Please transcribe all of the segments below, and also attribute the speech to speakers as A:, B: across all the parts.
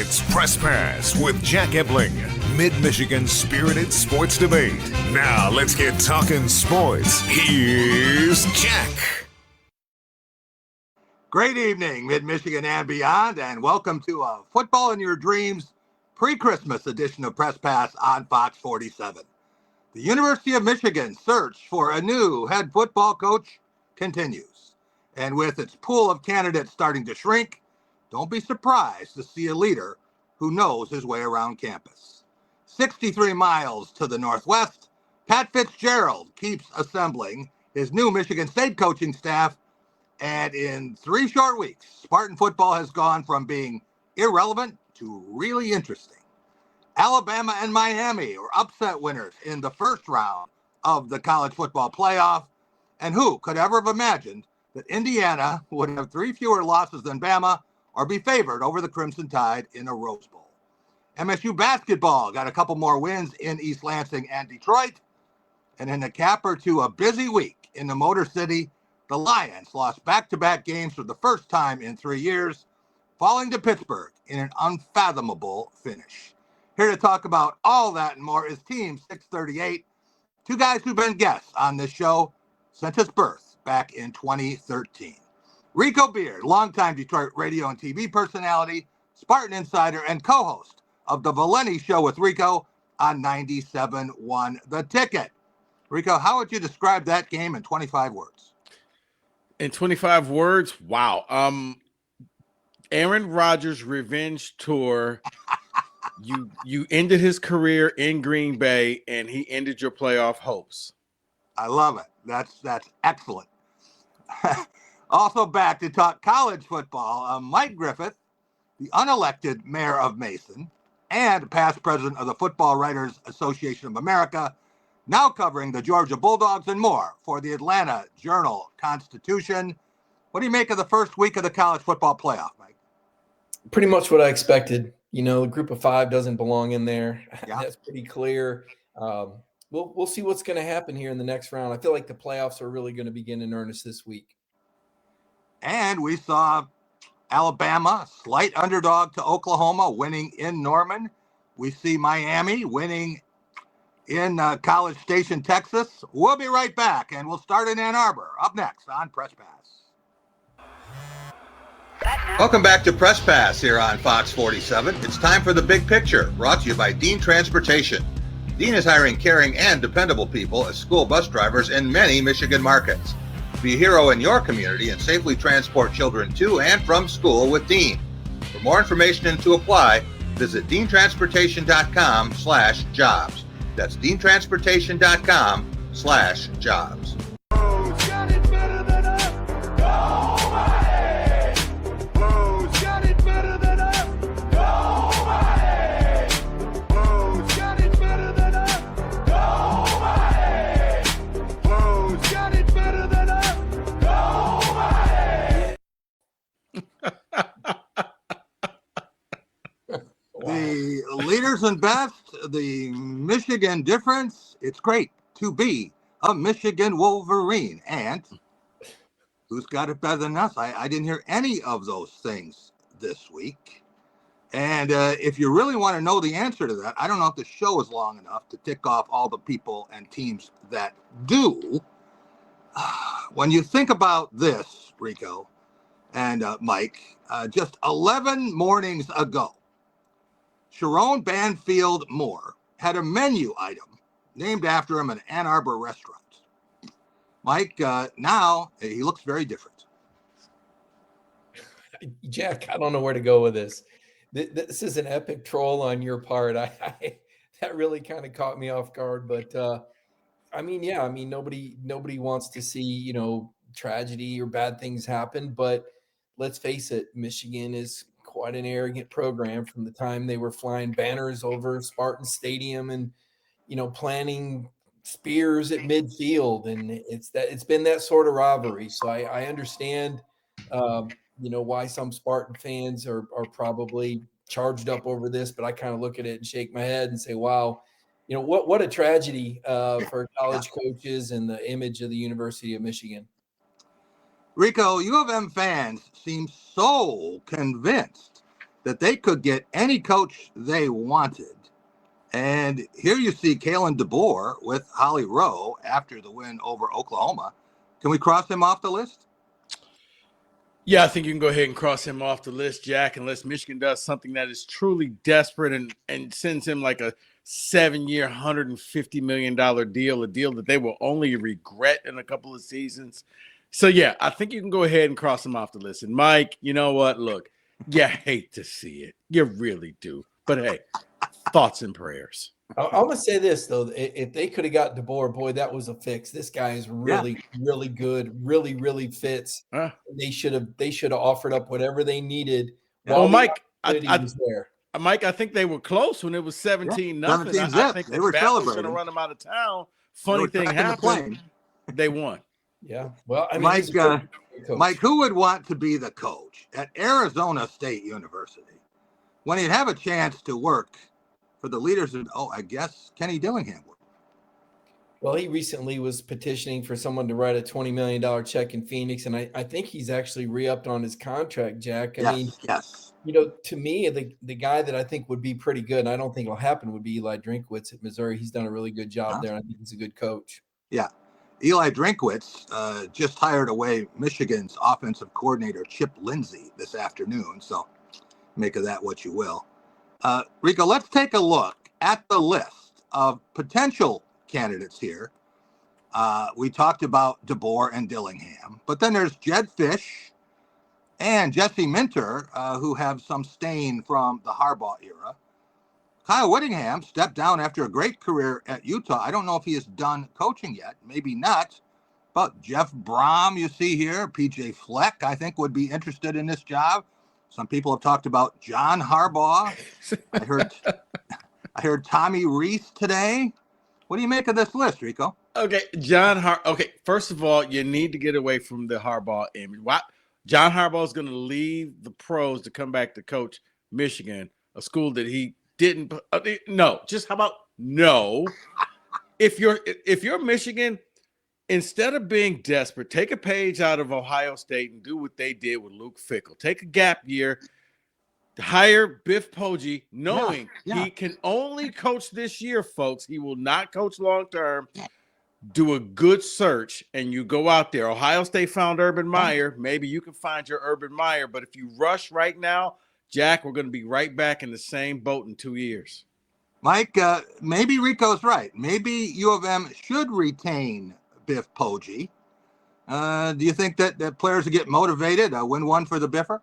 A: It's Press Pass with Jack Ebling, Mid-Michigan's spirited sports debate. Now let's get talking sports. Here's Jack.
B: Great evening, Mid-Michigan and beyond, and welcome to a Football in Your Dreams pre-Christmas edition of Press Pass on Fox 47. The University of Michigan's search for a new head football coach continues. And with its pool of candidates starting to shrink, don't be surprised to see a leader who knows his way around campus. 63 miles to the northwest, Pat Fitzgerald keeps assembling his new Michigan State coaching staff, and in 3 short weeks, Spartan football has gone from being irrelevant to really interesting. Alabama and Miami were upset winners in the first round of the college football playoff, and who could ever have imagined that Indiana would have 3 fewer losses than Bama or be favored over the Crimson Tide in a Rose Bowl. MSU basketball got a couple more wins in East Lansing and Detroit, and in a capper to a busy week in the Motor City, the Lions lost back-to-back games for the first time in 3 years, falling to Pittsburgh in an unfathomable finish. Here to talk about all that and more is Team 638, 2 guys who've been guests on this show since its birth back in 2013. Rico Beard, longtime Detroit radio and TV personality, Spartan insider, and co-host of the Valenti Show with Rico on 97.1 The Ticket. Rico, how would you describe that game in 25 words?
C: In 25 words, wow. Aaron Rodgers' revenge tour. You ended his career in Green Bay, and he ended your playoff hopes.
B: I love it. That's excellent. Also back to talk college football, Mike Griffith, the unelected mayor of Mason and past president of the Football Writers Association of America, now covering the Georgia Bulldogs and more for the Atlanta Journal-Constitution. What do you make of the first week of the college football playoff, Mike?
D: Pretty much what I expected. You know, the group of 5 doesn't belong in there.
B: Yeah.
D: That's pretty clear. We'll see what's going to happen here in the next round. I feel like the playoffs are really going to begin in earnest this week.
B: And we saw Alabama, slight underdog to Oklahoma, winning in Norman. We see Miami winning in College Station, Texas. We'll be right back, and we'll start in Ann Arbor. Up next on Press Pass. Welcome back to Press Pass here on Fox 47. It's time for the big picture, brought to you by Dean Transportation. Dean is hiring caring and dependable people as school bus drivers in many Michigan markets. Be a hero in your community and safely transport children to and from school with Dean. For more information and to apply, visit deantransportation.com/jobs. That's deantransportation.com/jobs. The leaders and best, the Michigan difference. It's great to be a Michigan Wolverine. And who's got it better than us? I didn't hear any of those things this week. And if you really want to know the answer to that, I don't know if the show is long enough to tick off all the people and teams that do. When you think about this, Rico and Mike, just 11 mornings ago, Sharon Banfield Moore had a menu item named after him in an Ann Arbor restaurant. Mike, now he looks very different.
D: Jack, I don't know where to go with this. This is an epic troll on your part. That really kind of caught me off guard. But nobody wants to see, tragedy or bad things happen. But let's face it, Michigan is quite an arrogant program from the time they were flying banners over Spartan Stadium and, planting spears at midfield. And it's been that sort of rivalry. So I understand, why some Spartan fans are probably charged up over this, but I kind of look at it and shake my head and say, wow, what a tragedy for college coaches and the image of the University of Michigan.
B: Rico, U of M fans seem so convinced that they could get any coach they wanted. And here you see Kalen DeBoer with Holly Rowe after the win over Oklahoma. Can we cross him off the list?
C: Yeah, I think you can go ahead and cross him off the list, Jack, unless Michigan does something that is truly desperate and sends him like a 7-year, $150 million deal, a deal that they will only regret in a couple of seasons. So, yeah, I think you can go ahead and cross him off the list. And, Mike, you know what? Look, you hate to see it. You really do. But, hey, thoughts and prayers.
D: I'm going to say this, though. If they could have got DeBoer, boy, that was a fix. This guy is really, really good, really, really fits. They should have offered up whatever they needed.
C: Well, Mike,
D: was there.
C: Mike, I think they were close when it was 17-0. I think
B: they were celebrating.
C: Going to run them out of town. Funny thing happened. They won.
D: Yeah. Well, I mean,
B: Mike, who would want to be the coach at Arizona State University when he'd have a chance to work for the leaders of, I guess Kenny Dillingham would?
D: Well, he recently was petitioning for someone to write a $20 million check in Phoenix, and I think he's actually re-upped on his contract, Jack. I mean, to me, the guy that I think would be pretty good, and I don't think it'll happen, would be Eli Drinkwitz at Missouri. He's done a really good job there, and I think he's a good coach.
B: Yeah. Eli Drinkwitz just hired away Michigan's offensive coordinator, Chip Lindsey, this afternoon, so make of that what you will. Rico, let's take a look at the list of potential candidates here. We talked about DeBoer and Dillingham, but then there's Jed Fish and Jesse Minter, who have some stain from the Harbaugh era. Kyle Whittingham stepped down after a great career at Utah. I don't know if he is done coaching yet. Maybe not. But Jeff Brom, you see here, PJ Fleck, I think would be interested in this job. Some people have talked about John Harbaugh. I heard Tommy Rees today. What do you make of this list, Rico?
C: Okay, Okay, first of all, you need to get away from the Harbaugh image. John Harbaugh is going to leave the pros to come back to coach Michigan, a school that he didn't. No, just how about no? If you're Michigan, instead of being desperate, take a page out of Ohio State and do what they did with Luke Fickell. Take a gap year, hire Biff Poggi, knowing he can only coach this year, folks. He will not coach long term. Do a good search, and you go out there. Ohio State found Urban Meyer. Maybe you can find your Urban Meyer, but if you rush right now, Jack, we're going to be right back in the same boat in 2 years.
B: Mike, maybe Rico's right. Maybe U of M should retain Biff Poggi. Do you think that players will get motivated, win one for the Biffer?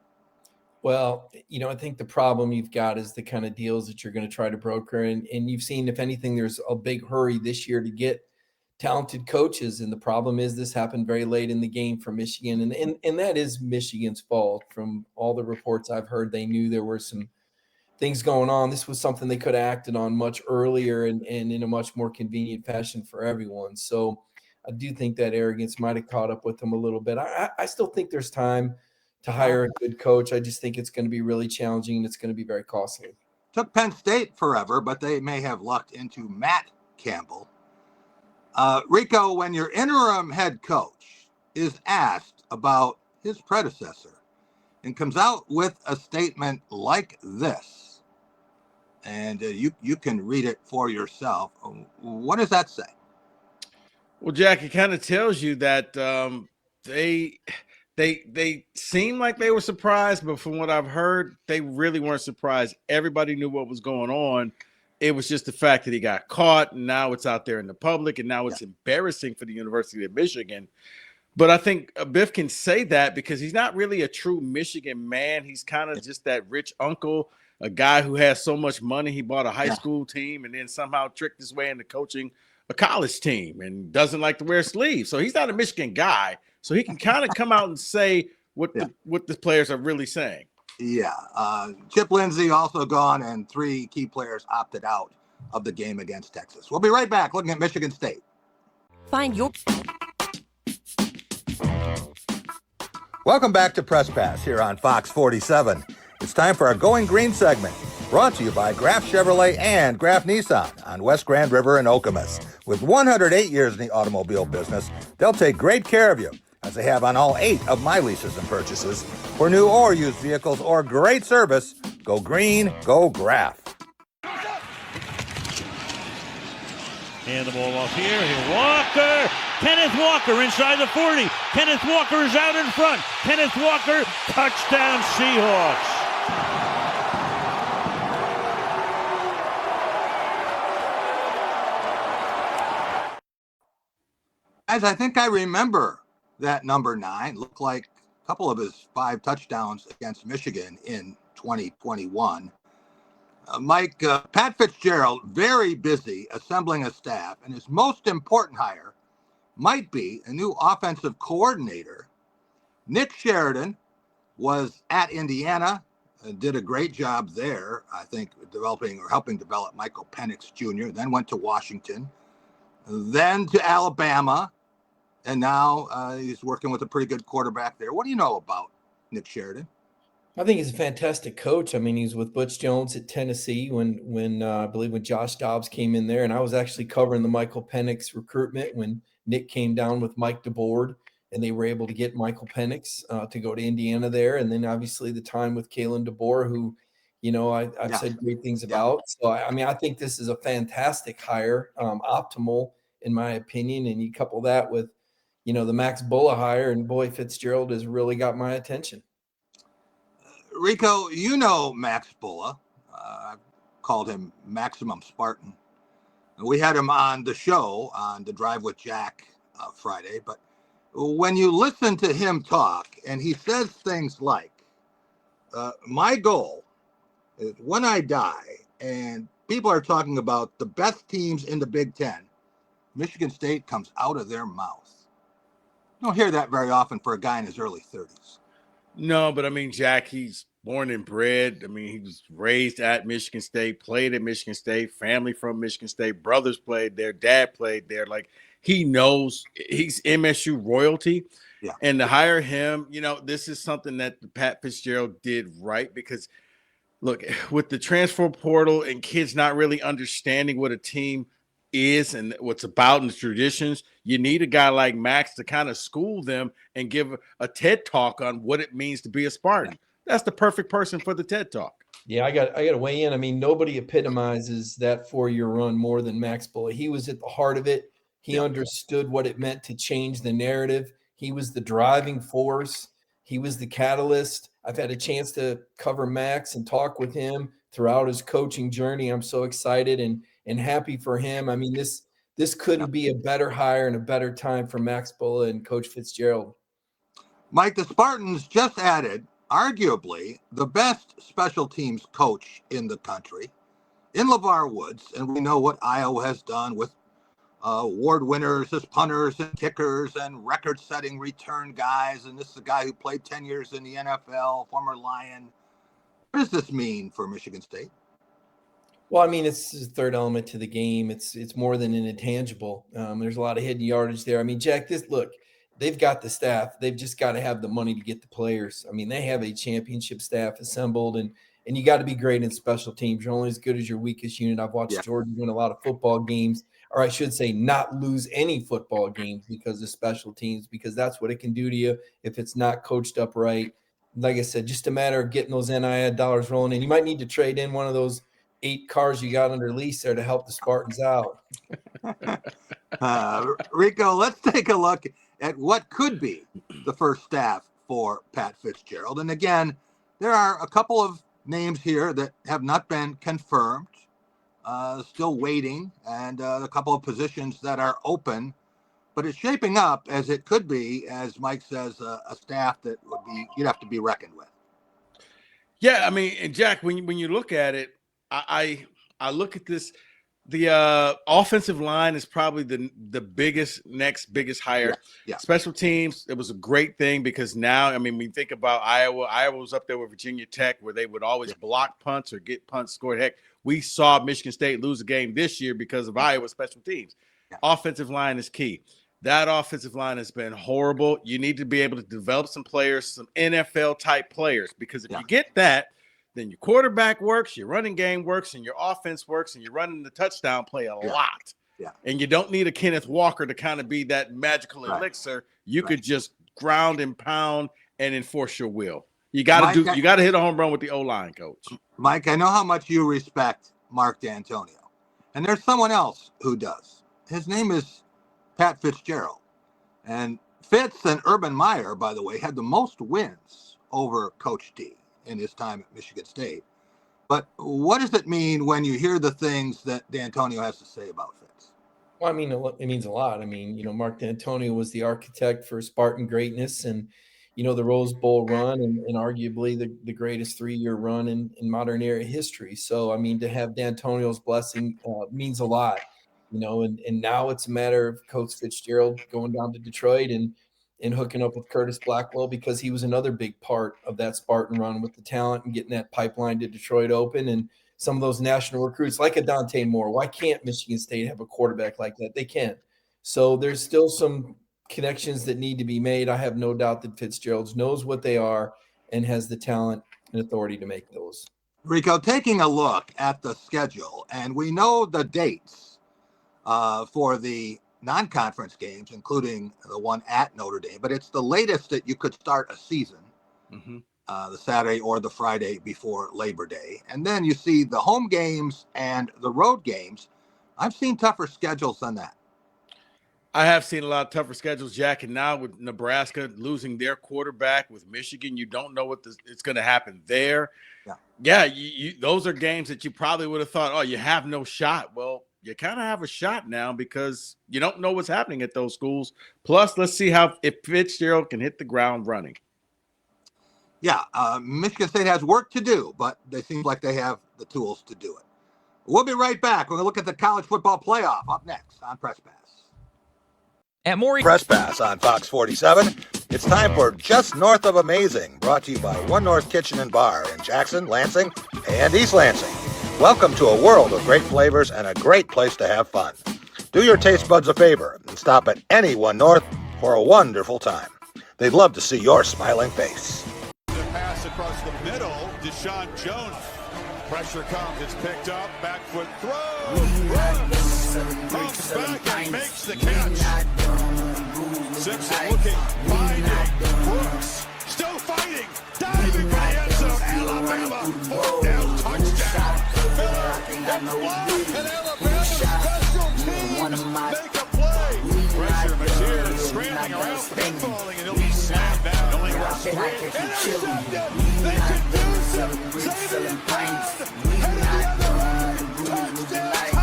D: Well, I think the problem you've got is the kind of deals that you're going to try to broker. And you've seen, if anything, there's a big hurry this year to get talented coaches. And the problem is this happened very late in the game for Michigan. And that is Michigan's fault. From all the reports I've heard, they knew there were some things going on. This was something they could have acted on much earlier and in a much more convenient fashion for everyone. So I do think that arrogance might have caught up with them a little bit. I still think there's time to hire a good coach. I just think it's going to be really challenging and it's going to be very costly.
B: Took Penn State forever, but they may have lucked into Matt Campbell. Rico, when your interim head coach is asked about his predecessor and comes out with a statement like this, and you can read it for yourself, what does that say?
C: Well, Jack, it kind of tells you that they seem like they were surprised, but from what I've heard, they really weren't surprised. Everybody knew what was going on. It was just the fact that he got caught, and now it's out there in the public, and now it's embarrassing for the University of Michigan. But I think Biff can say that because he's not really a true Michigan man. He's kind of just that rich uncle, a guy who has so much money. He bought a high school team and then somehow tricked his way into coaching a college team and doesn't like to wear sleeves. So he's not a Michigan guy. So he can kind of come out and say what the players are really saying.
B: Yeah. Chip Lindsey also gone, and 3 key players opted out of the game against Texas. We'll be right back looking at Michigan State.
E: Find your...
B: Welcome back to Press Pass here on Fox 47. It's time for our Going Green segment, brought to you by Graf Chevrolet and Graf Nissan on West Grand River in Okemos. With 108 years in the automobile business, they'll take great care of you, as they have on all 8 of my leases and purchases. For new or used vehicles or great service,
E: Go green, go Graph.
F: Hand the ball off here. Walker. Kenneth Walker inside the 40. Kenneth Walker is out in front. Kenneth Walker, touchdown Seahawks.
B: Guys, I think I remember that number 9. Looked like a couple of his 5 touchdowns against Michigan in 2021. Mike, Pat Fitzgerald, very busy assembling a staff, and his most important hire might be a new offensive coordinator. Nick Sheridan was at Indiana and did a great job there, I think, developing or helping develop Michael Penix Jr., then went to Washington, then to Alabama, and now he's working with a pretty good quarterback there. What do you know about Nick Sheridan?
D: I think he's a fantastic coach. I mean, he's with Butch Jones at Tennessee when I believe when Josh Dobbs came in there, and I was actually covering the Michael Penix recruitment when Nick came down with Mike DeBoard, and they were able to get Michael Penix to go to Indiana there, and then obviously the time with Kalen DeBoer, who, I've said great things about. So I mean, I think this is a fantastic hire, optimal in my opinion, and you couple that with, the Max Bulla hire, and boy, Fitzgerald has really got my attention.
B: Rico, you know Max Bulla. I've called him Maximum Spartan. We had him on the show on the Drive with Jack Friday. But when you listen to him talk, and he says things like, my goal is when I die, and people are talking about the best teams in the Big Ten, Michigan State comes out of their mouth. You don't hear that very often for a guy in his early 30s.
C: No, but I mean, Jack, he's born and bred. I mean, he was raised at Michigan State, played at Michigan State, family from Michigan State, brothers played there, dad played there. Like, he knows he's MSU royalty.
B: Yeah.
C: And to hire him, this is something that Pat Fitzgerald did right, because look, with the transfer portal and kids not really understanding what a team is and what's about and the traditions, you need a guy like Max to kind of school them and give a TED talk on what it means to be a Spartan. Yeah. That's the perfect person for the TED talk.
D: Yeah, I got to weigh in. I mean, nobody epitomizes that 4-year run more than Max Bulla. He was at the heart of it. He understood what it meant to change the narrative. He was the driving force. He was the catalyst. I've had a chance to cover Max and talk with him throughout his coaching journey. I'm so excited and happy for him. I mean, this couldn't be a better hire and a better time for Max Bulla and Coach Fitzgerald.
B: Mike, the Spartans just added arguably the best special teams coach in the country in LeVar Woods. And we know what Iowa has done with award winners as punters and kickers and record-setting return guys. And this is a guy who played 10 years in the NFL, former Lion. What does this mean for Michigan State?
D: Well, I mean, it's the third element to the game. It's more than an intangible. There's a lot of hidden yardage there. I mean, Jack, they've got the staff. They've just got to have the money to get the players. I mean, they have a championship staff assembled, and you got to be great in special teams. You're only as good as your weakest unit. I've watched Jordan win a lot of football games, or I should say not lose any football games because of special teams, because that's what it can do to you if it's not coached up right. Like I said, just a matter of getting those NIL dollars rolling, and you might need to trade in one of those 8 cars you got under lease there to help the Spartans out.
B: Rico, let's take a look at what could be the first staff for Pat Fitzgerald. And again, there are a couple of names here that have not been confirmed, still waiting, and a couple of positions that are open. But it's shaping up as it could be, as Mike says, a staff that you'd have to be reckoned with.
C: Yeah, I mean, and Jack, when you look at it, I look at this. The offensive line is probably the next biggest hire.
B: Yeah.
C: Special teams, it was a great thing because now, I mean, when you think about Iowa was up there with Virginia Tech where they would always block punts or get punts scored. Heck, we saw Michigan State lose a game this year because of Iowa special teams.
B: Yeah.
C: Offensive line is key. That offensive line has been horrible. You need to be able to develop some players, some NFL-type players, because if you get that, then your quarterback works, your running game works, and your offense works, and you're running the touchdown play a lot.
B: Yeah.
C: And you don't need a Kenneth Walker to kind of be that magical elixir. You could just ground and pound and enforce your will. You got to
B: Mike,
C: you got to hit a home run with the O-line, coach.
B: Mike, I know how much you respect Mark D'Antonio, and there's someone else who does. His name is Pat Fitzgerald, and Fitz and Urban Meyer, by the way, had the most wins over Coach D in his time at Michigan State. But what does it mean when you hear the things that D'Antonio has to say about Fitz?
D: Well, I mean, it means a lot. I mean, Mark D'Antonio was the architect for Spartan greatness and, the Rose Bowl run and arguably the greatest 3-year run in modern era history. So, I mean, to have D'Antonio's blessing means a lot, and now it's a matter of Coach Fitzgerald going down to Detroit and hooking up with Curtis Blackwell, because he was another big part of that Spartan run with the talent and getting that pipeline to Detroit open. And some of those national recruits like a Dante Moore. Why can't Michigan State have a quarterback like that? They can. So there's still some connections that need to be made. I have no doubt that Fitzgerald knows what they are and has the talent and authority to make those.
B: Rico, taking a look at the schedule, and we know the dates for the non-conference games, including the one at Notre Dame, but it's the latest that you could start a season. Mm-hmm. The Saturday or the Friday before Labor Day. And then you see the home games and the road games. I've seen tougher schedules than that.
C: I have seen a lot of tougher schedules, Jack. And now with Nebraska losing their quarterback, with Michigan, you don't know what it's going to happen there. Yeah, those are games that you probably would have thought, oh, you have no shot. Well, you kind of have a shot now because you don't know what's happening at those schools. Plus, let's see if Fitzgerald can hit the ground running.
B: Yeah, Michigan State has work to do, but they seem like they have the tools to do it. We'll be right back. We're going to look at the college football playoff up next on Press Pass.
E: At Maury Press Pass on Fox 47, it's time for Just North of Amazing, brought to you by One North Kitchen and Bar in Jackson, Lansing, and East Lansing. Welcome to a world of great flavors and a great place to have fun. Do your taste buds a favor and stop at any One North for a wonderful time. They'd love to see your smiling face.
G: Across the middle, Deshaun Jones. Pressure comes, it's picked up, back foot throws, runs, pumps back and makes the catch. Simpson looking, finding, Brooks, still fighting, diving for the end zone, Alabama, fourth down, touchdown. Miller, and block, and Alabama special teams make a play. Pressure Mateer scrambling around, pinballing, and he'll be snapped down. Only rush three, intercepted. They could use him. Save it. Headed the other way. Touchdown tie.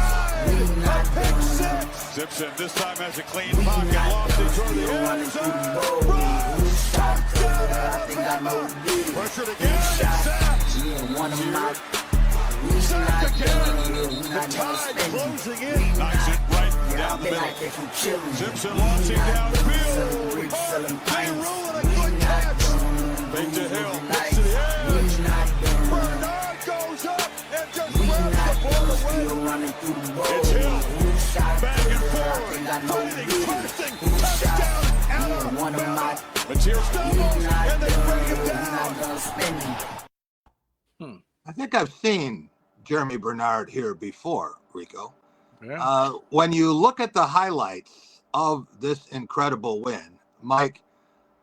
G: A pick six. Simpson this time has a clean pocket. Lost it toward the end zone. Runs. Touchdown. Pressured again. Sacked. Sacked again. The Tide closing in. Knocks it right down the middle. Simpson launching downfield. They rolling a good catch. Fake to Hill. Gets to the edge. Bernard goes up and just grabs the ball away. It's Hill. Back and forth. Fighting. Bursting. Touchdown. Alabama. Mateer stumbles and they bring it down.
B: I think I've seen Jeremy Bernard here before, Rico.
C: Yeah.
B: When you look at the highlights of this incredible win, Mike,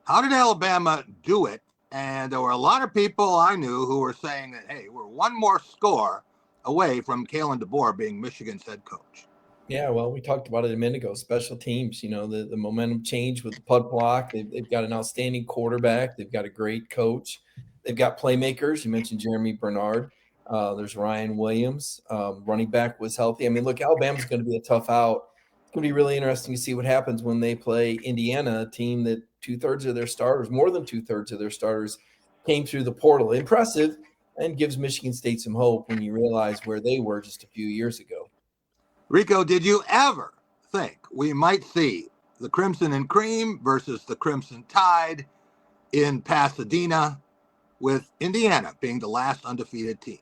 B: how did Alabama do it? And there were a lot of people I knew who were saying that, hey, we're one more score away from Kalen DeBoer being Michigan's head coach.
D: Yeah, well, we talked about it a minute ago. Special teams, the momentum change with the punt block. They've got an outstanding quarterback. They've got a great coach. They've got playmakers. You mentioned Jeremy Bernard. There's Ryan Williams. Running back was healthy. I mean, look, Alabama's going to be a tough out. It's going to be really interesting to see what happens when they play Indiana, a team that more than two-thirds of their starters came through the portal. Impressive, and gives Michigan State some hope when you realize where they were just a few years ago.
B: Rico, did you ever think we might see the Crimson and Cream versus the Crimson Tide in Pasadena, with Indiana being the last undefeated team?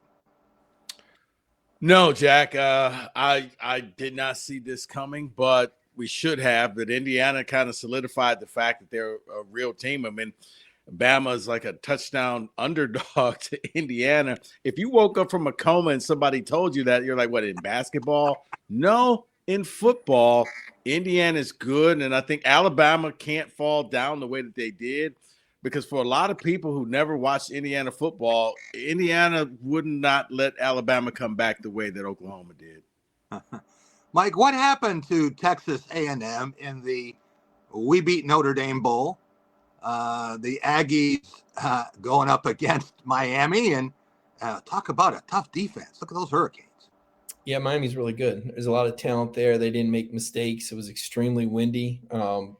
C: No, Jack. I did not see this coming, but we should have. But Indiana kind of solidified the fact that they're a real team. I mean, Bama is like a touchdown underdog to Indiana. If you woke up from a coma and somebody told you that, you're like, what, in basketball? No, in football, Indiana is good. And I think Alabama can't fall down the way that they did. because for a lot of people who never watched Indiana football, Indiana would not let Alabama come back the way that Oklahoma did.
B: Mike, what happened to Texas A&M in the We Beat Notre Dame Bowl? The Aggies going up against Miami, and talk about a tough defense. Look at those Hurricanes.
D: Yeah, Miami's really good. There's a lot of talent there. They didn't make mistakes. It was extremely windy,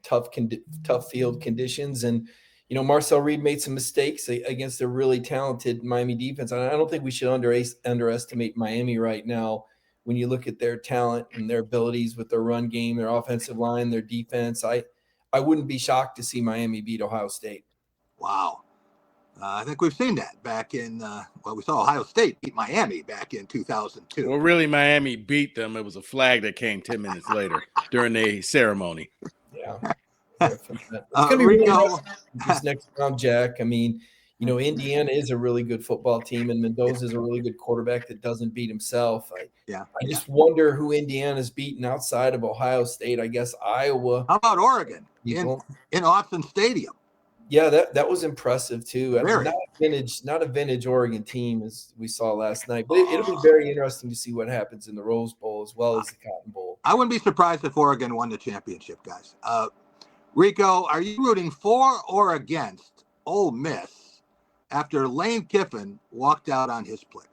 D: tough field conditions. And, Marcel Reed made some mistakes against a really talented Miami defense. And I don't think we should underestimate Miami right now when you look at their talent and their abilities with their run game, their offensive line, their defense. I wouldn't be shocked to see Miami beat Ohio State.
B: Wow. I think we've seen that back in, we saw Ohio State beat Miami back in 2002.
C: Well, really, Miami beat them. It was a flag that came 10 minutes later during the ceremony.
D: Yeah. It's going to be really interesting this next round, Jack. I mean, Indiana is a really good football team, and Mendoza is a really good quarterback that doesn't beat himself. I just wonder who Indiana's beaten outside of Ohio State. I guess Iowa.
B: How about Oregon in Austin Stadium?
D: Yeah, that was impressive too. I mean, not a vintage Oregon team as we saw last night, but it'll be very interesting to see what happens in the Rose Bowl as well as the Cotton Bowl.
B: I wouldn't be surprised if Oregon won the championship, guys. Rico, are you rooting for or against Ole Miss after Lane Kiffin walked out on his players?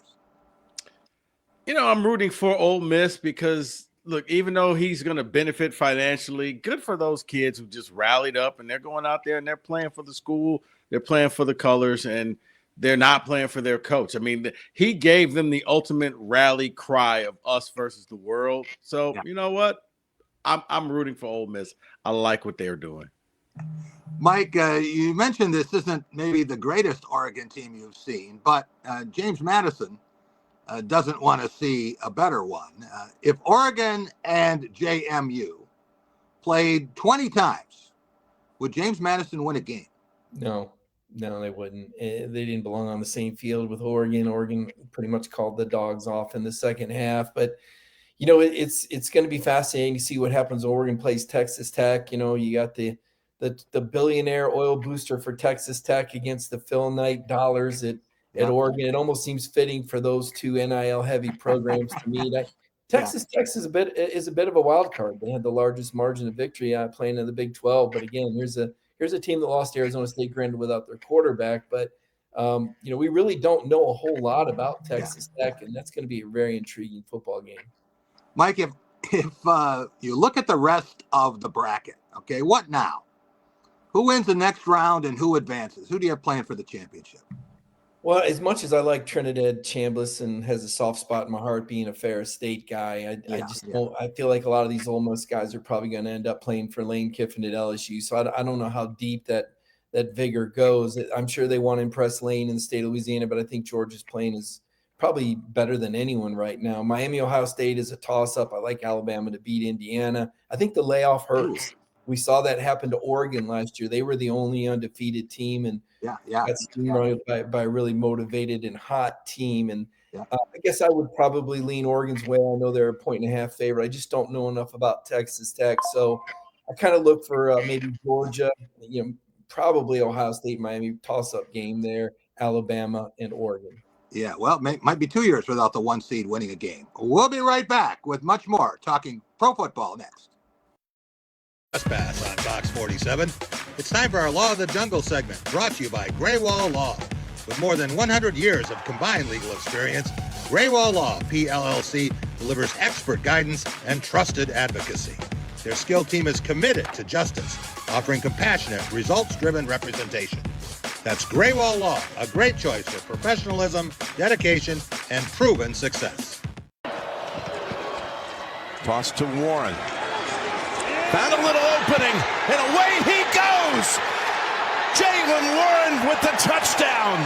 C: I'm rooting for Ole Miss because, look, even though he's going to benefit financially, good for those kids who just rallied up and they're going out there and they're playing for the school, they're playing for the colors, and they're not playing for their coach. I mean, he gave them the ultimate rally cry of us versus the world. So, You know what? I'm rooting for Ole Miss. I like what they're doing.
B: Mike, you mentioned this isn't maybe the greatest Oregon team you've seen, but James Madison doesn't want to see a better one. If Oregon and JMU played 20 times, would James Madison win a game?
D: No, they wouldn't. They didn't belong on the same field with Oregon. Oregon pretty much called the dogs off in the second half. But, it's going to be fascinating to see what happens. Oregon plays Texas Tech. You got the billionaire oil booster for Texas Tech against the Phil Knight dollars at Oregon. It almost seems fitting for those two NIL heavy programs to meet. Texas Tech is a bit of a wild card. They had the largest margin of victory playing in the Big 12. But again, here's a team that lost to Arizona State, granted without their quarterback. But we really don't know a whole lot about Texas Tech, and that's going to be a very intriguing football game.
B: Mike, if you look at the rest of the bracket, okay, what now? Who wins the next round and who advances? Who do you have playing for the championship?
D: Well, as much as I like Trinidad Chambliss and has a soft spot in my heart being a Ferris State guy, I feel like a lot of these Ole Miss guys are probably going to end up playing for Lane Kiffin at LSU. So I don't know how deep that vigor goes. I'm sure they want to impress Lane in the state of Louisiana, but I think Georgia's playing is probably better than anyone right now. Miami, Ohio State is a toss-up. I like Alabama to beat Indiana. I think the layoff hurts. We saw that happen to Oregon last year. They were the only undefeated team, and got steamrolled by a really motivated and hot team. And I guess I would probably lean Oregon's way. I know they're a 1.5 favorite. I just don't know enough about Texas Tech. So I kind of look for maybe Georgia, probably Ohio State, Miami, toss-up game there, Alabama, and Oregon.
B: Yeah, well, might be 2 years without the one seed winning a game. We'll be right back with much more, talking pro football next.
E: Pass on Fox 47. It's time for our Law of the Jungle segment, brought to you by Graywall Law. With more than 100 years of combined legal experience, Graywall Law, PLLC, delivers expert guidance and trusted advocacy. Their skilled team is committed to justice, offering compassionate, results-driven representation. That's Graywall Law, a great choice for professionalism, dedication, and proven success.
G: Toss to Warren. Found a little opening, and away he goes! Jalen Warren with the touchdown!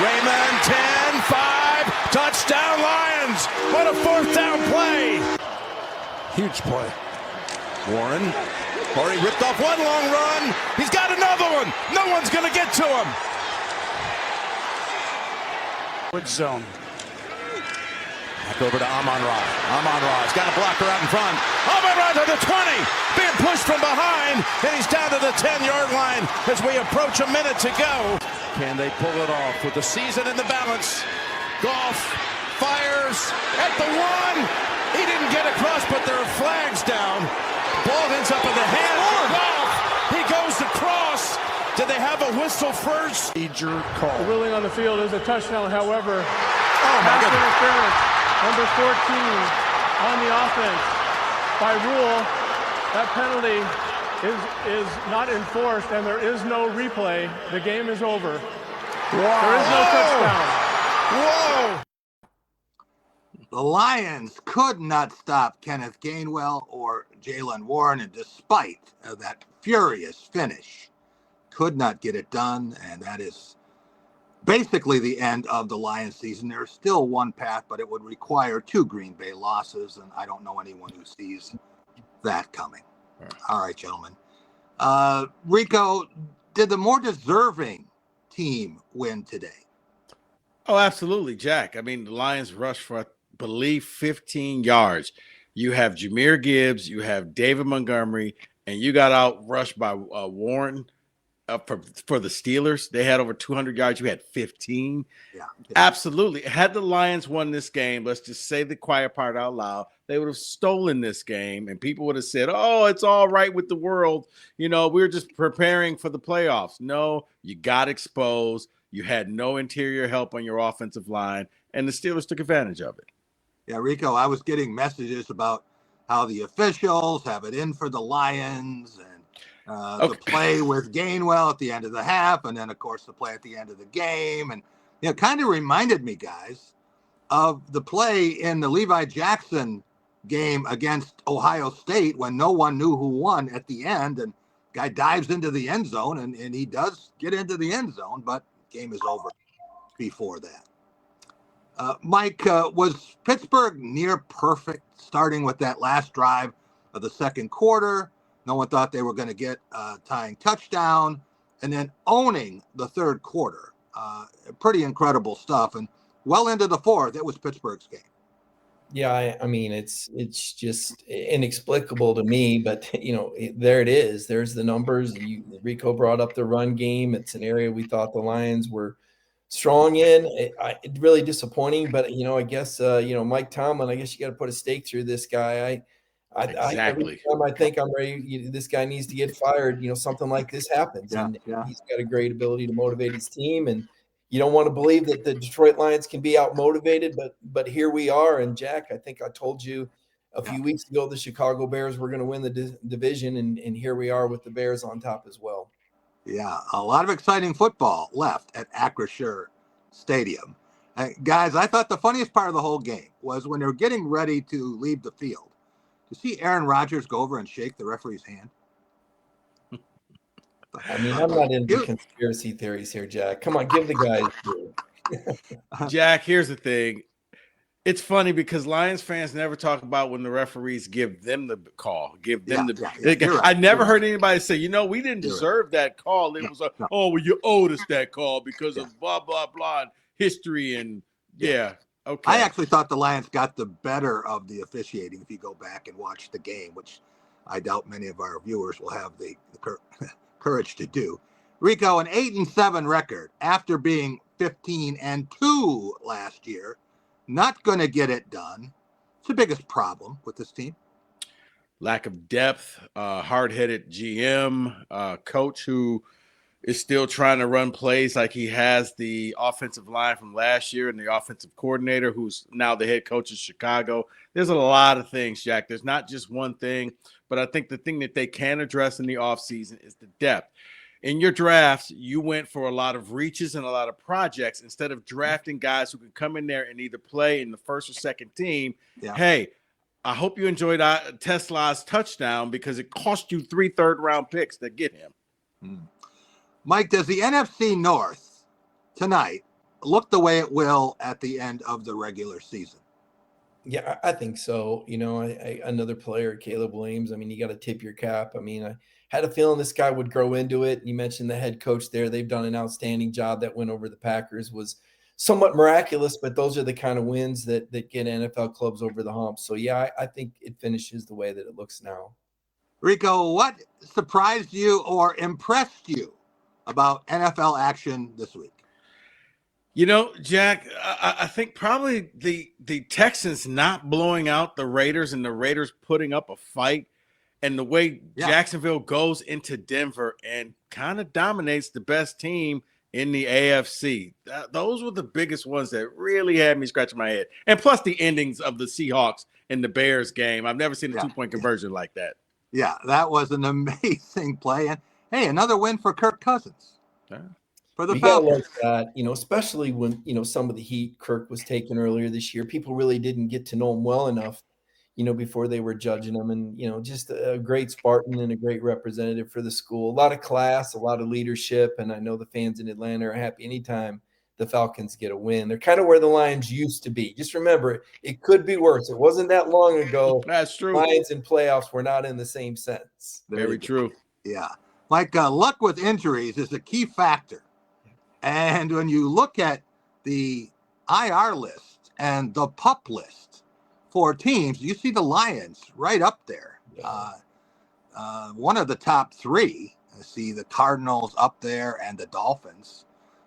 G: Raymond, 10-5, touchdown Lions! What a fourth down play! Huge play. Warren, already ripped off one long run. He's got another one. No one's going to get to him. Which zone? Back over to Amon-Ra. Amon-Ra's got a blocker out in front. Around to the 20, being pushed from behind, and he's down to the 10-yard line as we approach a minute to go. Can they pull it off with the season in the balance? Goff fires at the 1. He didn't get across, but there are flags down. Ball ends up in the hands of Goff. He goes across. Did they have a whistle first? Major call.
H: The ruling on the field is a touchdown, however.
G: Pass
H: interference, number 14 on the offense. By rule, that penalty is not enforced, and there is no replay. The game is over.
G: Wow.
H: There is no touchdown.
G: Whoa!
B: The Lions could not stop Kenneth Gainwell or Jalen Warren, and despite that furious finish, could not get it done, and that is basically the end of the Lions season. There's still one path, but it would require 2 Green Bay losses, and I don't know anyone who sees that coming. All right, gentlemen. Rico, did the more deserving team win today?
C: Oh, absolutely, Jack. I mean, the Lions rushed for, I believe, 15 yards. You have Jahmyr Gibbs, you have David Montgomery, and you got out rushed by Warren. For the Steelers, they had over 200 yards. You had 15.
B: Yeah.
C: Absolutely. Had the Lions won this game, let's just say the quiet part out loud, they would have stolen this game, and people would have said, oh, it's all right with the world. You know, we're just preparing for the playoffs. No, you got exposed. You had no interior help on your offensive line, and the Steelers took advantage of it.
B: Yeah, Rico, I was getting messages about how the officials have it in for the Lions, and the play with Gainwell at the end of the half, and then, of course, the play at the end of the game. And, you know, kind of reminded me, guys, of the play in the Levi Jackson game against Ohio State when no one knew who won at the end, and guy dives into the end zone, and he does get into the end zone, but game is over before that. Mike, was Pittsburgh near perfect starting with that last drive of the second quarter? No one thought they were going to get a tying touchdown, and then owning the third quarter. Pretty incredible stuff. And well into the fourth, it was Pittsburgh's game.
D: Yeah, I mean, it's just inexplicable to me, but you know, there it is. There's the numbers. Rico brought up the run game. It's an area we thought the Lions were strong in. It really disappointing, but you know, I guess Mike Tomlin, I guess you got to put a stake through this guy. Every time I think I'm ready, this guy needs to get fired. You know, something like this happens, and he's got a great ability to motivate his team. And you don't want to believe that the Detroit Lions can be out motivated, but here we are. And Jack, I think I told you a few weeks ago the Chicago Bears were going to win the division, and here we are with the Bears on top as well.
B: Yeah, a lot of exciting football left at Acrisure Stadium. Guys, I thought the funniest part of the whole game was when they were getting ready to leave the field. To see Aaron Rodgers go over and shake the referee's hand.
D: I mean, I'm not into conspiracy theories here, Jack. Come on, give the guys.
C: Jack, here's the thing. It's funny because Lions fans never talk about when the referees give them the call. I never heard anybody say, you know, we didn't deserve that call. It was like, oh, well, you owed us that call because of blah, blah, blah, and history. And okay.
B: I actually thought the Lions got the better of the officiating if you go back and watch the game, which I doubt many of our viewers will have the courage to do. Rico, an 8-7 record after being 15-2 last year. Not going to get it done. It's the biggest problem with this team.
C: Lack of depth, hard-headed GM, coach who is still trying to run plays like he has the offensive line from last year and the offensive coordinator who's now the head coach of Chicago. There's a lot of things, Jack. There's not just one thing, but I think the thing that they can address in the offseason is the depth. In your drafts, you went for a lot of reaches and a lot of projects instead of drafting guys who can come in there and either play in the first or second team.
B: Yeah.
C: Hey, I hope you enjoyed Tesla's touchdown because it cost you 3 third-round picks to get him.
B: Mike, does the NFC North tonight look the way it will at the end of the regular season?
D: Yeah, I think so. You know, another player, Caleb Williams, I mean, you got to tip your cap. I mean, I had a feeling this guy would grow into it. You mentioned the head coach there. They've done an outstanding job. That win over the Packers was somewhat miraculous, but those are the kind of wins that get NFL clubs over the hump. So, yeah, I think it finishes the way that it looks now.
B: Rico, what surprised you or impressed you about NFL action this week?
C: You know, Jack, I think probably the Texans not blowing out the Raiders and the Raiders putting up a fight, and the way Jacksonville goes into Denver and kind of dominates the best team in the AFC. Those were the biggest ones that really had me scratching my head. And plus the endings of the Seahawks and the Bears game. I've never seen a two-point conversion like that.
B: Yeah, that was an amazing play. And, hey, another win for Kirk Cousins.
C: Yeah.
B: For the Falcons.
D: Like that, especially when, some of the heat Kirk was taking earlier this year, people really didn't get to know him well enough, before they were judging him. And, just a great Spartan and a great representative for the school. A lot of class, a lot of leadership. And I know the fans in Atlanta are happy anytime the Falcons get a win. They're kind of where the Lions used to be. Just remember, it could be worse. It wasn't that long ago.
C: That's true.
D: Lions and playoffs were not in the same sense.
C: Very true.
B: Yeah. Like luck with injuries is a key factor. And when you look at the IR list and the PUP list for teams, you see the Lions right up there. One of the top three. I see the Cardinals up there and the Dolphins.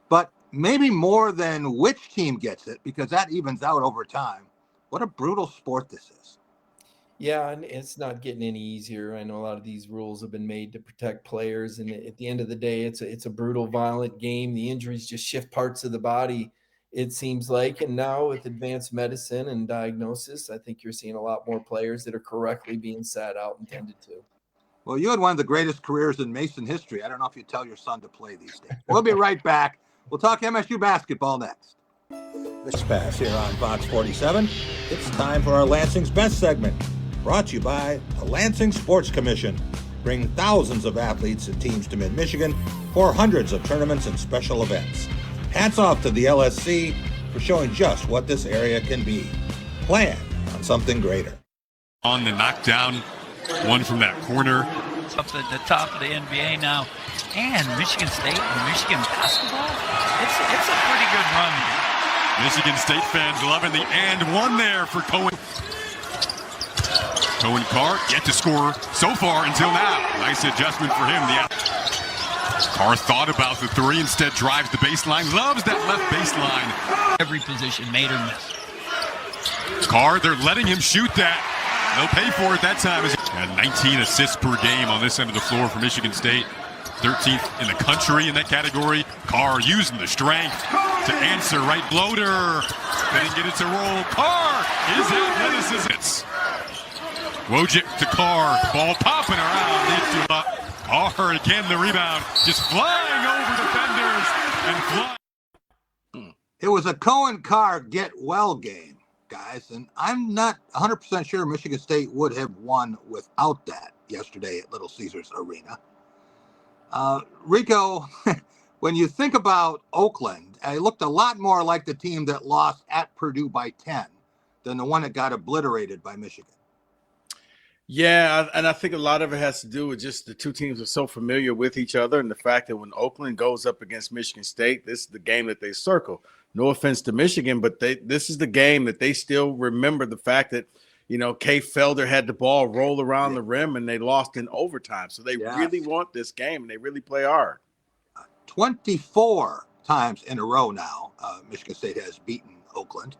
B: But maybe more than which team gets it, because that evens out over time. What a brutal sport this is.
D: Yeah, and it's not getting any easier. I know a lot of these rules have been made to protect players, and at the end of the day, it's a brutal, violent game. The injuries just shift parts of the body, it seems like. And now with advanced medicine and diagnosis, I think you're seeing a lot more players that are correctly being sat out and tended to.
B: Well, you had one of the greatest careers in Mason history. I don't know if you tell your son to play these days. We'll be right back. We'll talk MSU basketball next.
E: This pass here on Fox 47. It's time for our Lansing's Best segment. Brought to you by the Lansing Sports Commission. Bring thousands of athletes and teams to mid-Michigan for hundreds of tournaments and special events. Hats off to the LSC for showing just what this area can be. Plan on something greater.
I: On the knockdown, one from that corner.
J: Up at the top of the NBA now. And Michigan State and Michigan basketball, it's a pretty good run here.
I: Michigan State fans loving the and one there for Cohen. Cohen Carr yet to score so far until now. Nice adjustment for him. Carr thought about the three, instead drives the baseline. Loves that left baseline.
J: Every position, made or miss.
I: Carr, they're letting him shoot that. They'll pay for it that time. 19 assists per game on this end of the floor for Michigan State. 13th in the country in that category. Carr using the strength to answer right floater. Didn't get it to roll. Carr is athleticism. Wojcik to Carr. Ball popping around. Leads to Carr again the rebound. Just flying over defenders and flying.
B: It was a Cohen Carr get well game, guys. And I'm not 100% sure Michigan State would have won without that yesterday at Little Caesars Arena. Rico, when you think about Oakland, it looked a lot more like the team that lost at Purdue by 10 than the one that got obliterated by Michigan.
C: Yeah, and I think a lot of it has to do with just the two teams are so familiar with each other, and the fact that when Oakland goes up against Michigan State, this is the game that they circle. No offense to Michigan, but this is the game that they still remember the fact that, Kay Felder had the ball roll around the rim and they lost in overtime. So they really want this game and they really play hard.
B: 24 times in a row now, Michigan State has beaten Oakland.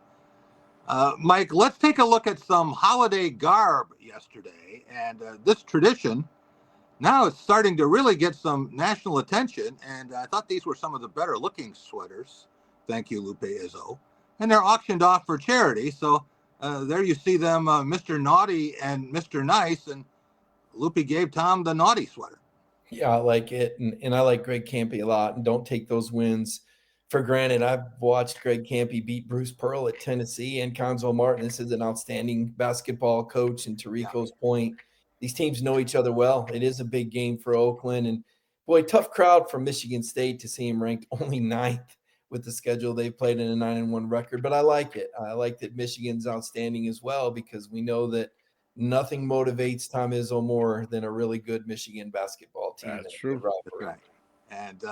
B: Mike, let's take a look at some holiday garb yesterday. And this tradition now is starting to really get some national attention. And I thought these were some of the better looking sweaters. Thank you, Lupe Izzo. And they're auctioned off for charity. So there you see them, Mr. Naughty and Mr. Nice. And Lupe gave Tom the naughty sweater.
D: Yeah, I like it. And I like Greg Campy a lot. And don't take those wins for granted. I've watched Greg Campy beat Bruce Pearl at Tennessee and Conzo Martin. This is an outstanding basketball coach. And to Rico's point, these teams know each other well. It is a big game for Oakland. And, boy, tough crowd from Michigan State to see him ranked only 9th with the schedule they've played in a 9-1 record. But I like it. I like that Michigan's outstanding as well, because we know that nothing motivates Tom Izzo more than a really good Michigan basketball team.
C: That's true.
B: Right. And,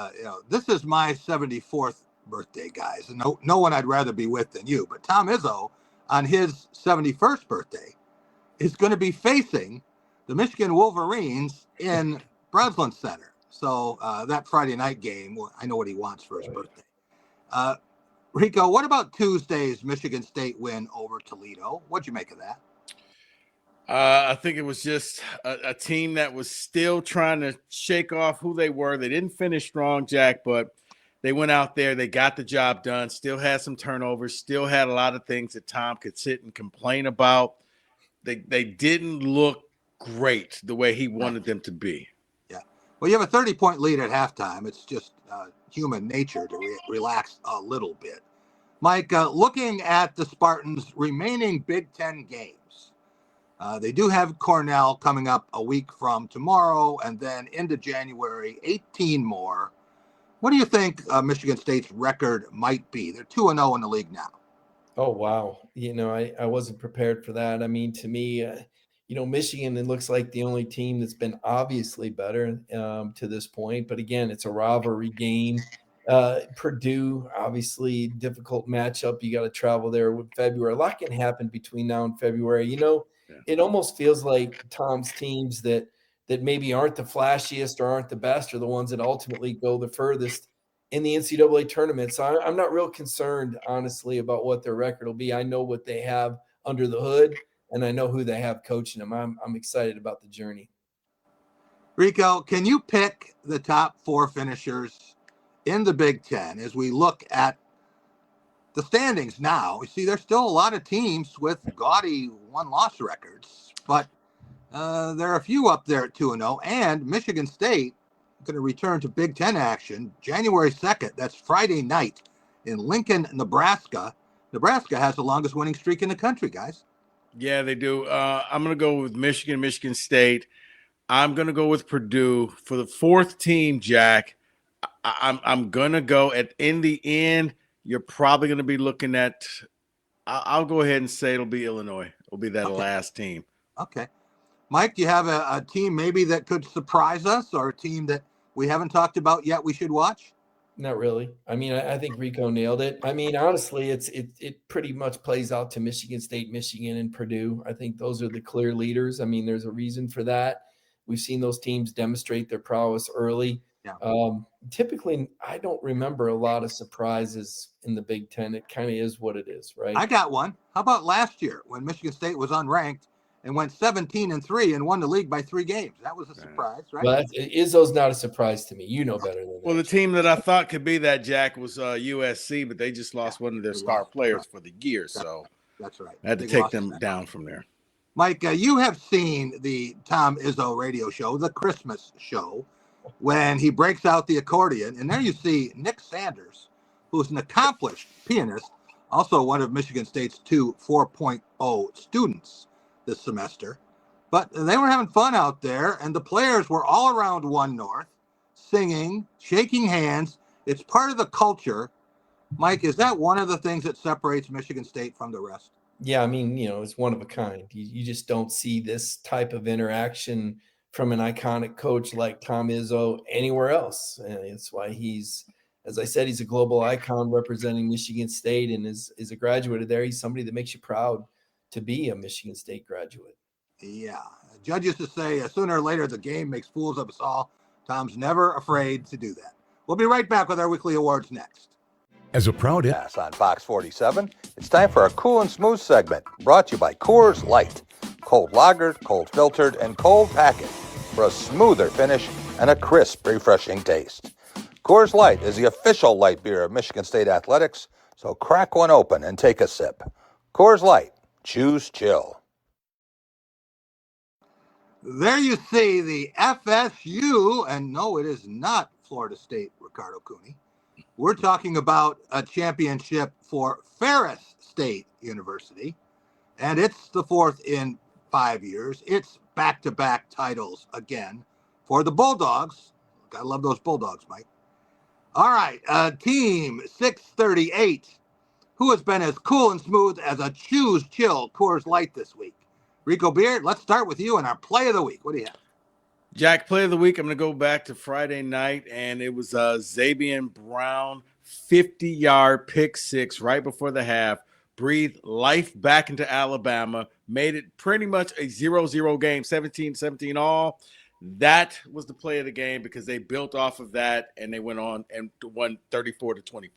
B: this is my 74th birthday guys. No one I'd rather be with than you. But Tom Izzo, on his 71st birthday, is going to be facing the Michigan Wolverines in Breslin Center. So that Friday night game, I know what he wants for his birthday. Rico, what about Tuesday's Michigan State win over Toledo? What'd you make of that?
C: I think it was just a team that was still trying to shake off who they were. They didn't finish strong, Jack, but they went out there. They got the job done, still had some turnovers, still had a lot of things that Tom could sit and complain about. They didn't look great the way he wanted them to be.
B: Yeah. Well, you have a 30-point lead at halftime. It's just human nature to relax a little bit. Mike, looking at the Spartans' remaining Big Ten games, they do have Cornell coming up a week from tomorrow, and then into January, 18 more. What do you think Michigan State's record might be? They're 2-0 in the league now.
D: Oh, wow. I wasn't prepared for that. I mean, to me, Michigan, it looks like the only team that's been obviously better to this point. But again, it's a rivalry game. Purdue, obviously, difficult matchup. You got to travel there with February. A lot can happen between now and February. It almost feels like Tom's teams that maybe aren't the flashiest or aren't the best are the ones that ultimately go the furthest in the NCAA tournament. So I'm not real concerned, honestly, about what their record will be. I know what they have under the hood, and I know who they have coaching them. I'm excited about the journey.
B: Rico, can you pick the top 4 finishers in the Big Ten as we look at the standings now? You see, there's still a lot of teams with gaudy 1-loss records, but there are a few up there at 2-0, and Michigan State going to return to Big Ten action January 2nd. That's Friday night in Lincoln, Nebraska. Nebraska has the longest winning streak in the country, guys.
C: Yeah, they do. I'm going to go with Michigan State. I'm going to go with Purdue. For the 4th team, Jack, I'm going to go in the end, you're probably going to be looking at, I'll go ahead and say it'll be Illinois. It'll be that last team.
B: Okay. Mike, do you have a team maybe that could surprise us, or a team that we haven't talked about yet we should watch?
D: Not really. I mean, I think Rico nailed it. I mean, honestly, it pretty much plays out to Michigan State, Michigan, and Purdue. I think those are the clear leaders. I mean, there's a reason for that. We've seen those teams demonstrate their prowess early.
B: Yeah.
D: Typically, I don't remember a lot of surprises in the Big Ten. It kind of is what it is, right?
B: I got one. How about last year when Michigan State was unranked and went 17-3 and won the league by 3 games? That was a surprise, right?
D: Well, Izzo's not a surprise to me. You know better than that.
C: Well, the team that I thought could be that, Jack, was USC, but they just lost one of their star players for the year. So
B: that's right.
C: I had to take them down from there.
B: Mike, you have seen the Tom Izzo radio show, the Christmas show, when he breaks out the accordion. And there you see Nick Sanders, who's an accomplished pianist, also one of Michigan State's 2 4.0 students this semester. But they were having fun out there, and the players were all around One North, singing, shaking hands. It's part of the culture. Mike, is that one of the things that separates Michigan State from the rest?
D: Yeah, I mean, it's one of a kind. You just don't see this type of interaction from an iconic coach like Tom Izzo anywhere else. And it's why he's, as I said, he's a global icon representing Michigan State, and is a graduate of there. He's somebody that makes you proud to be a Michigan State graduate.
B: Yeah. Judge used to say, sooner or later, the game makes fools of us all. Tom's never afraid to do that. We'll be right back with our weekly awards next.
E: As a proud on Fox 47, it's time for our Cool and Smooth segment, brought to you by Coors Light. Cold lagered, cold filtered, and cold packaged for a smoother finish and a crisp, refreshing taste. Coors Light is the official light beer of Michigan State Athletics, so crack one open and take a sip. Coors Light, choose chill.
B: There you see the FSU, and no, it is not Florida State, Ricardo Cooney. We're talking about a championship for Ferris State University, and it's the 4th in 5 years. It's back-to-back titles again for the Bulldogs. Gotta love those Bulldogs, Mike. All right, Team 638, who has been as cool and smooth as a choose chill Coors Light this week? Rico Beard, let's start with you and our play of the week. What do you have?
C: Jack, play of the week. I'm going to go back to Friday night, and it was Zabian Brown, 50-yard pick six right before the half. Breathed life back into Alabama, made it pretty much a 0-0 game, 17-17 all. That was the play of the game because they built off of that, and they went on and won 34-24.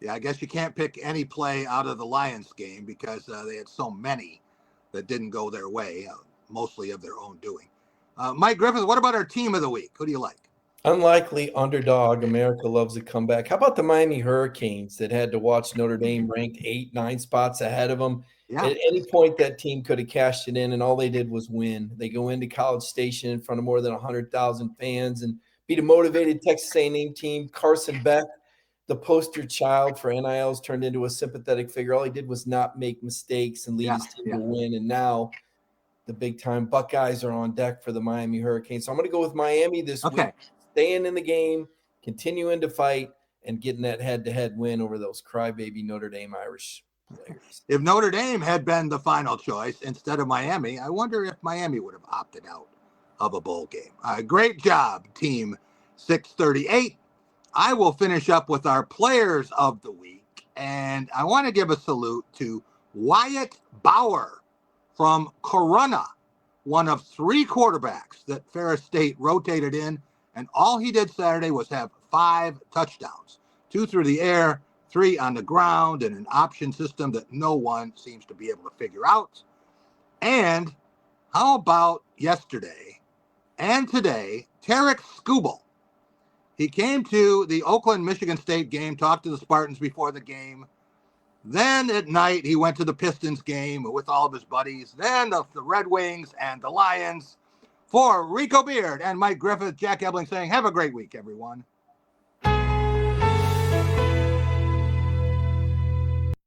B: Yeah, I guess you can't pick any play out of the Lions game because they had so many that didn't go their way, mostly of their own doing. Mike Griffith, what about our team of the week? Who do you like?
D: Unlikely underdog. America loves a comeback. How about the Miami Hurricanes that had to watch Notre Dame ranked 8-9 spots ahead of them?
B: Yeah.
D: At any point, that team could have cashed it in, and all they did was win. They go into College Station in front of more than 100,000 fans and beat a motivated Texas A&M team. Carson Beck, the poster child for NILs, turned into a sympathetic figure. All he did was not make mistakes and lead his team to win, and now the big-time Buckeyes are on deck for the Miami Hurricanes. So I'm going to go with Miami this week, staying in the game, continuing to fight, and getting that head-to-head win over those crybaby Notre Dame Irish players.
B: If Notre Dame had been the final choice instead of Miami, I wonder if Miami would have opted out of a bowl game. Great job, Team 638. I will finish up with our players of the week, and I want to give a salute to Wyatt Bauer from Corunna, one of 3 quarterbacks that Ferris State rotated in, and all he did Saturday was have 5 touchdowns, 2 through the air, 3 on the ground, and an option system that no one seems to be able to figure out. And how about yesterday and today, Tarek Skubal? He came to the Oakland-Michigan State game, talked to the Spartans before the game. Then at night, he went to the Pistons game with all of his buddies. Then the Red Wings and the Lions. For Rico Beard and Mike Griffith, Jack Ebling saying, have a great week, everyone.